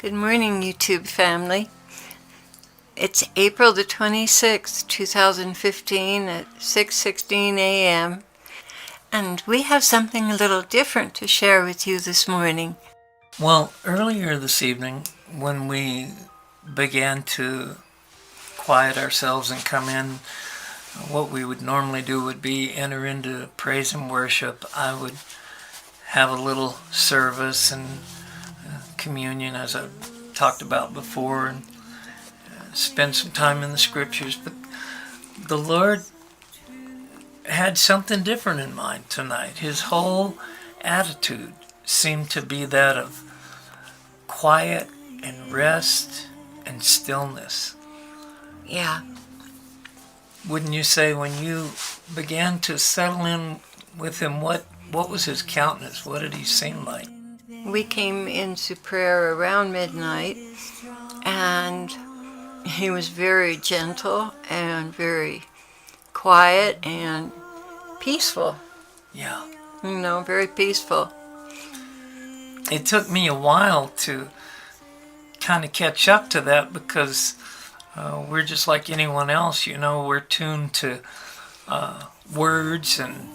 Good morning, YouTube family. It's April the 26th, 2015 at 6:16 a.m. and we have something a little different to share with you this morning. Well, earlier this evening, when we began to quiet ourselves and come in, what we would normally do would be enter into praise and worship. I would have a little service and communion, as I've talked about before, and spend some time in the scriptures. But the Lord had something different in mind tonight. His whole attitude seemed to be that of quiet and rest and stillness. Yeah. Wouldn't you say, when you began to settle in with him, what was his countenance? What did he seem like? We came into prayer around midnight, and he was very gentle and very quiet and peaceful. Yeah. Very peaceful. It took me a while to kind of catch up to that, because we're just like anyone else, we're tuned to words and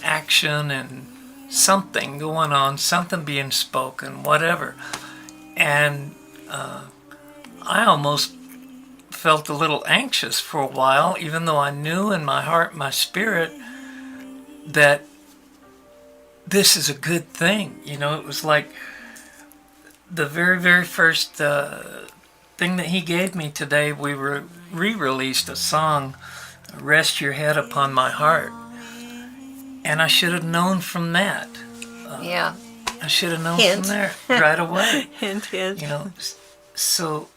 action and something going on, something being spoken, whatever. And I almost felt a little anxious for a while, even though I knew in my heart, my spirit, that this is a good thing. It was like the very, very first thing that he gave me today. We re-released a song, Rest Your Head Upon My Heart. And I should have known from that. Yeah. I should have known Hint. from there right away. Hint. So,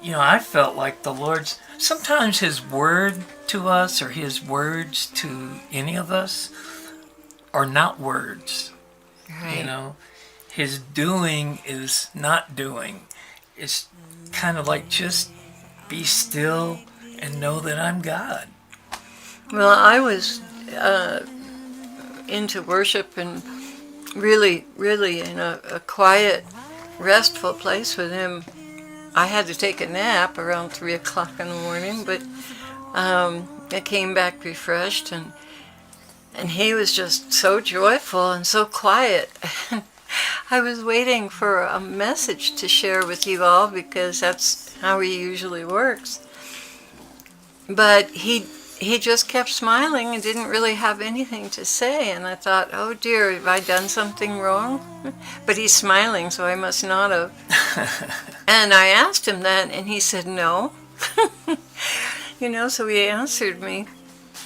I felt like the Lord's, sometimes his word to us, or his words to any of us, are not words. Right. His doing is not doing. It's kind of like, just be still and know that I'm God. Well, I was into worship and really in a quiet, restful place with him. I had to take a nap around 3 o'clock in the morning, but I came back refreshed, and he was just so joyful and so quiet. I was waiting for a message to share with you all, because that's how he usually works. But he just kept smiling and didn't really have anything to say, and I thought, oh dear, have I done something wrong? But he's smiling, so I must not have. And I asked him that, and he said no. So he answered me.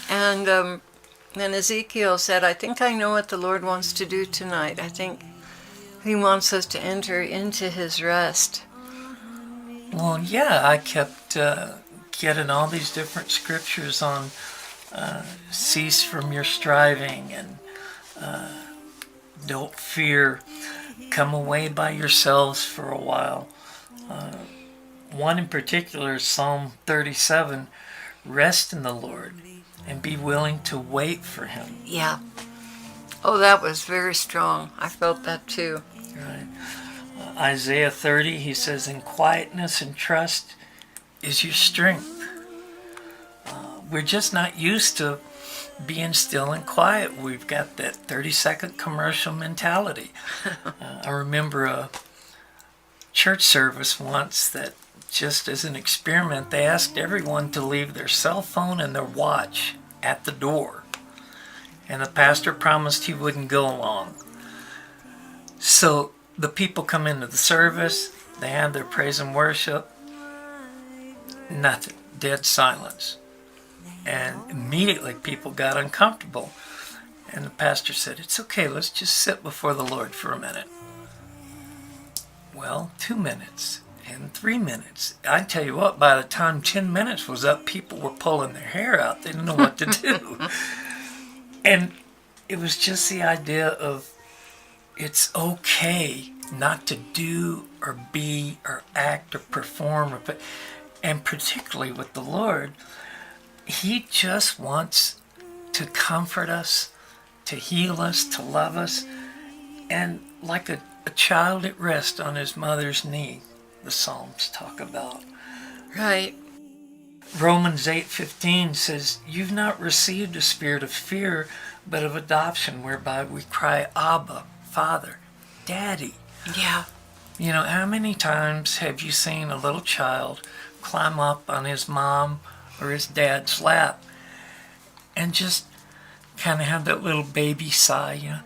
And then Ezekiel said, I think I know what the Lord wants to do tonight. I think he wants us to enter into his rest. Well, yeah, I kept getting all these different scriptures on cease from your striving, and don't fear, come away by yourselves for a while. One in particular is Psalm 37, rest in the Lord and be willing to wait for him. Yeah. Oh, that was very strong. I felt that too. Right. Isaiah 30, he says, in quietness and trust is your strength. We're just not used to being still and quiet. We've got that 30-second commercial mentality. I remember a church service once that, just as an experiment, they asked everyone to leave their cell phone and their watch at the door. And the pastor promised he wouldn't go along. So the people come into the service, they have their praise and worship, nothing, dead silence. And immediately people got uncomfortable. And the pastor said, it's okay, let's just sit before the Lord for a minute. Well, 2 minutes and 3 minutes. I tell you what, by the time 10 minutes was up, people were pulling their hair out. They didn't know what to do. And it was just the idea of, it's okay not to do or be or act or perform, and particularly with the Lord, he just wants to comfort us, to heal us, to love us. And like a a child at rest on his mother's knee, the Psalms talk about. Right. Romans 8:15 says, "You've not received a spirit of fear, but of adoption, whereby we cry, Abba, Father, Daddy." Yeah. You know, how many times have you seen a little child climb up on his mom or his dad's lap and just kind of have that little baby sigh, you know?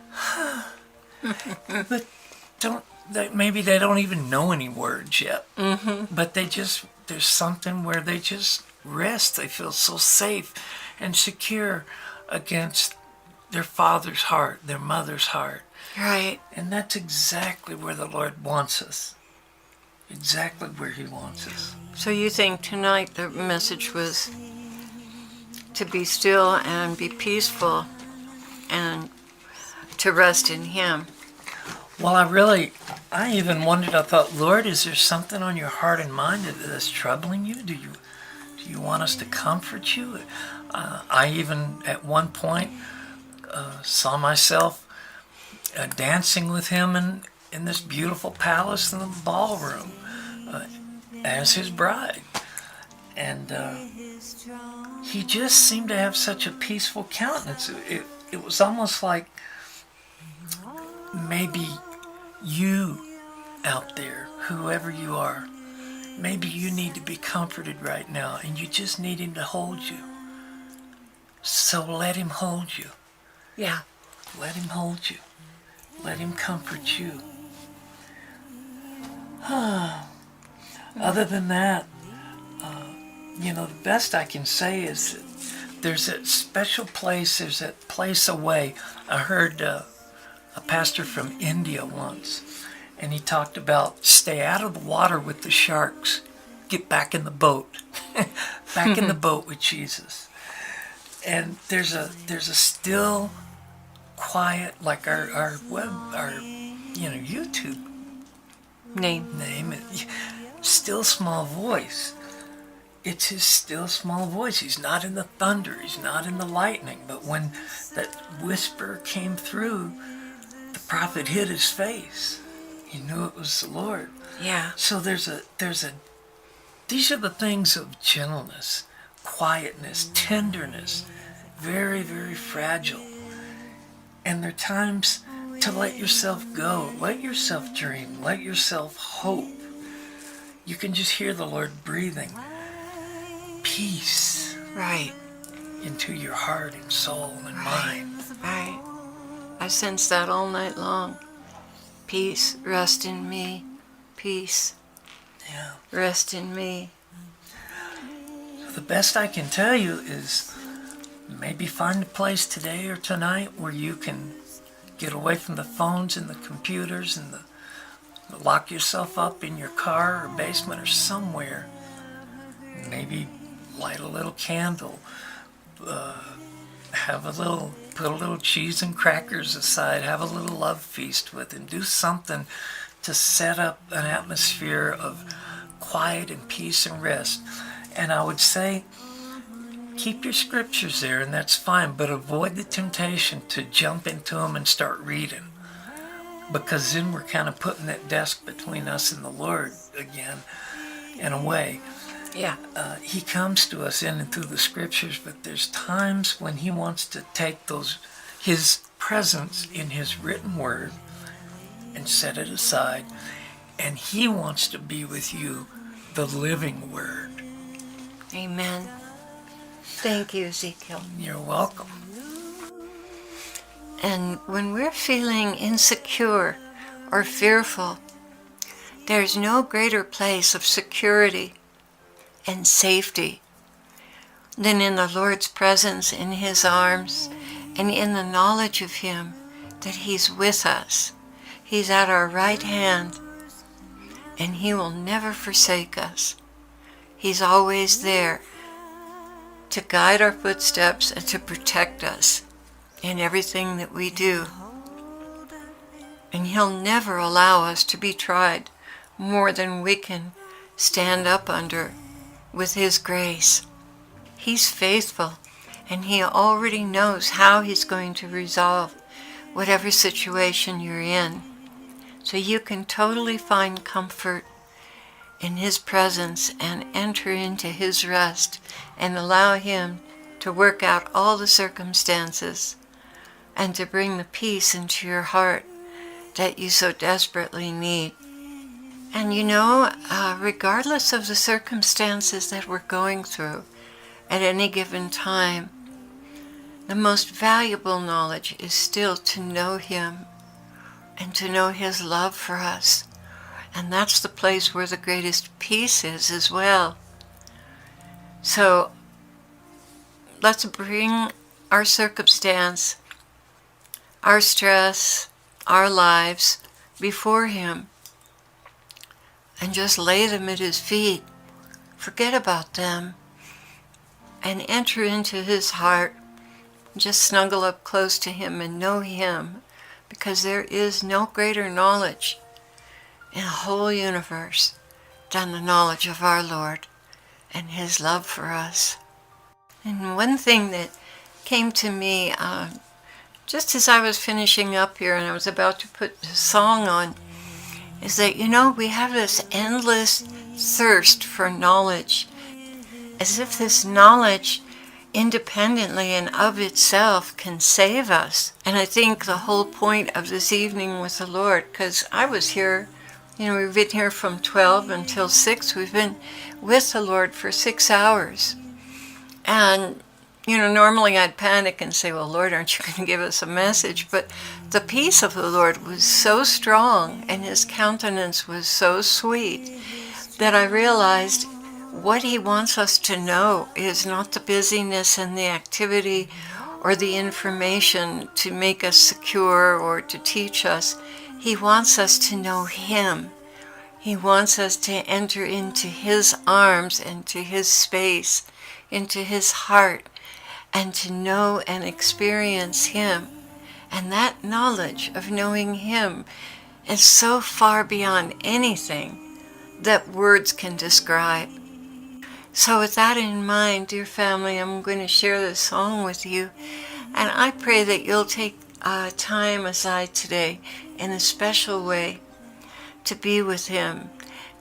But maybe they don't even know any words yet. Mm-hmm. But there's something where they just rest. They feel so safe and secure against their father's heart, their mother's heart. Right. And that's exactly where the Lord wants us. Exactly where he wants us. So you think tonight the message was to be still and be peaceful and to rest in him. Well, I even wondered, I thought, Lord, is there something on your heart and mind that's troubling you? Do you want us to comfort you? I even at one point saw myself dancing with him in this beautiful palace in the ballroom as his bride. And he just seemed to have such a peaceful countenance. It was almost like maybe you out there, whoever you are, maybe you need to be comforted right now and you just need him to hold you. So let him hold you. Yeah. Let him hold you. Let him comfort you. Other than that, the best I can say is there's that special place, there's that place away. I heard a pastor from India once, and he talked about stay out of the water with the sharks. Get back in the boat. Back in the boat with Jesus. And there's a still, quiet, like our YouTube name, still small voice. It's his still small voice. He's not in the thunder. He's not in the lightning. But when that whisper came through, the prophet hid his face. He knew it was the Lord. Yeah. So these are the things of gentleness, quietness, tenderness, very, very fragile. And there are times to let yourself go, let yourself dream, let yourself hope. You can just hear the Lord breathing peace Right. into your heart and soul and mind. Right. I sense that all night long. Peace, rest in me. Peace, Yeah. rest in me. The best I can tell you is maybe find a place today or tonight where you can get away from the phones and the computers and lock yourself up in your car or basement or somewhere. Maybe light a little candle, put a little cheese and crackers aside, have a little love feast with him, do something to set up an atmosphere of quiet and peace and rest. And I would say, keep your scriptures there, and that's fine, but avoid the temptation to jump into them and start reading, because then we're kind of putting that desk between us and the Lord again, in a way. Yeah. He comes to us in and through the scriptures, but there's times when he wants to take his presence in his written word and set it aside, and he wants to be with you, the living word. Amen. Thank you, Ezekiel. You're welcome. And when we're feeling insecure or fearful, there's no greater place of security and safety than in the Lord's presence, in his arms, and in the knowledge of him, that he's with us. He's at our right hand, and he will never forsake us. He's always there to guide our footsteps and to protect us in everything that we do. And he'll never allow us to be tried more than we can stand up under with his grace. He's faithful, and he already knows how he's going to resolve whatever situation you're in. so you can totally find comfort in His presence and enter into His rest and allow Him to work out all the circumstances and to bring the peace into your heart that you so desperately need. And regardless of the circumstances that we're going through at any given time, the most valuable knowledge is still to know Him and to know His love for us. And that's the place where the greatest peace is as well. So let's bring our circumstance, our stress, our lives before Him and just lay them at His feet. Forget about them and enter into His heart. Just snuggle up close to Him and know Him, because there is no greater knowledge in the whole universe than the knowledge of our Lord and His love for us. And one thing that came to me just as I was finishing up here and I was about to put the song on is that, we have this endless thirst for knowledge, as if this knowledge independently and of itself can save us. And I think the whole point of this evening with the Lord, because I was here, we've been here from 12 until 6. We've been with the Lord for 6 hours. And, normally I'd panic and say, well, Lord, aren't you going to give us a message? But the peace of the Lord was so strong and His countenance was so sweet that I realized what He wants us to know is not the busyness and the activity or the information to make us secure or to teach us. He wants us to know Him. He wants us to enter into His arms, into His space, into His heart, and to know and experience Him. And that knowledge of knowing Him is so far beyond anything that words can describe. So with that in mind, dear family, I'm going to share this song with you. And I pray that you'll take time aside today in a special way to be with Him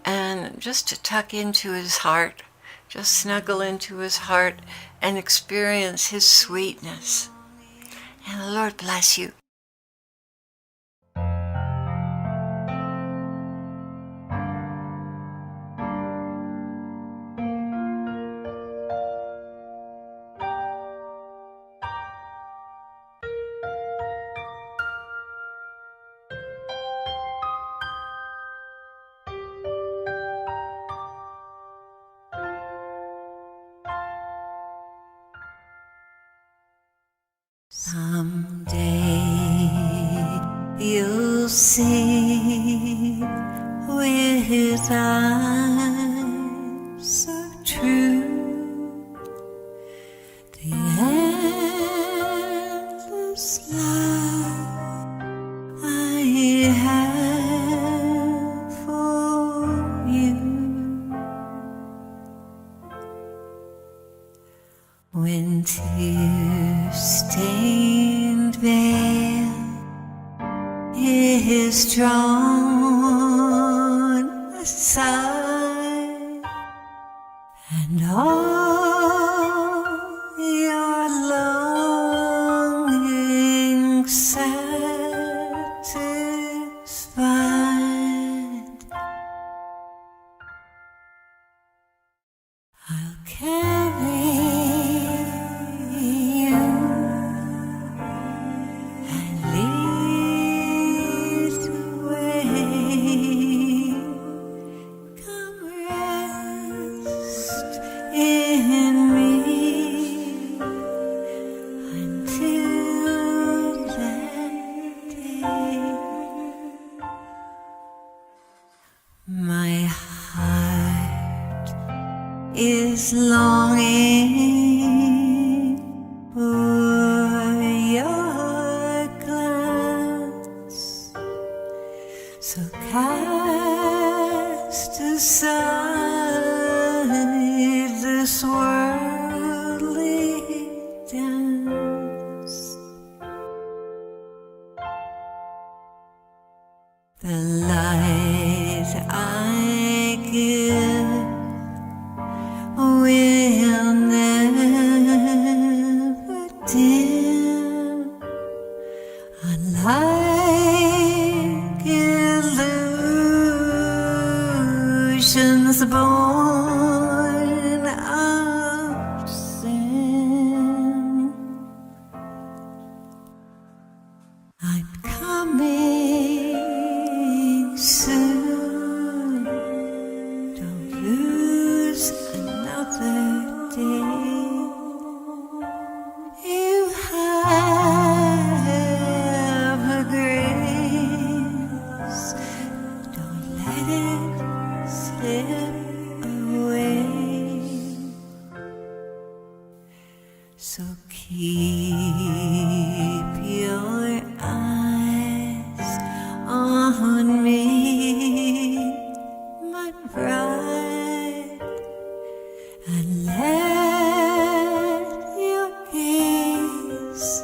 and just to tuck into His heart, just snuggle into His heart and experience His sweetness. And the Lord bless you. Someday you'll see with eyes so true the endless love I have for you. When tear-stained veil is drawn aside and all your longings satisfied, I'll carry you and lead the way. Come rest in me until that day. My heart is longing for your glance, so cast aside this worldly dance. The nations born of sin. I'm coming soon. Don't lose another day. You have a grace. Don't let it slip away. So keep your eyes on me, my bride, and let your gaze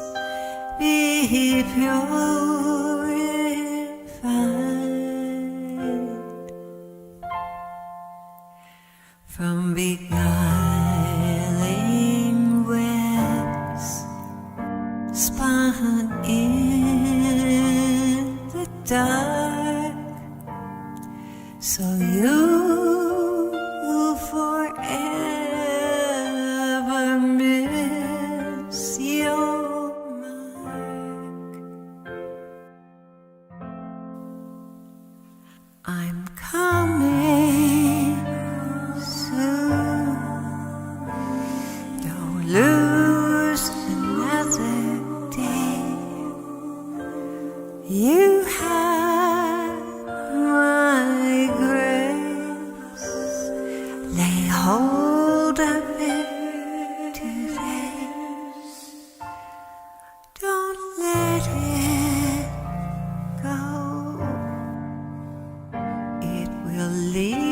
be purified from beguiling webs spun in the dark, so you forever miss your mark. I'm coming soon. Don't lose another day. You have my grace. Lay hold of it today. Don't let it go. It will lead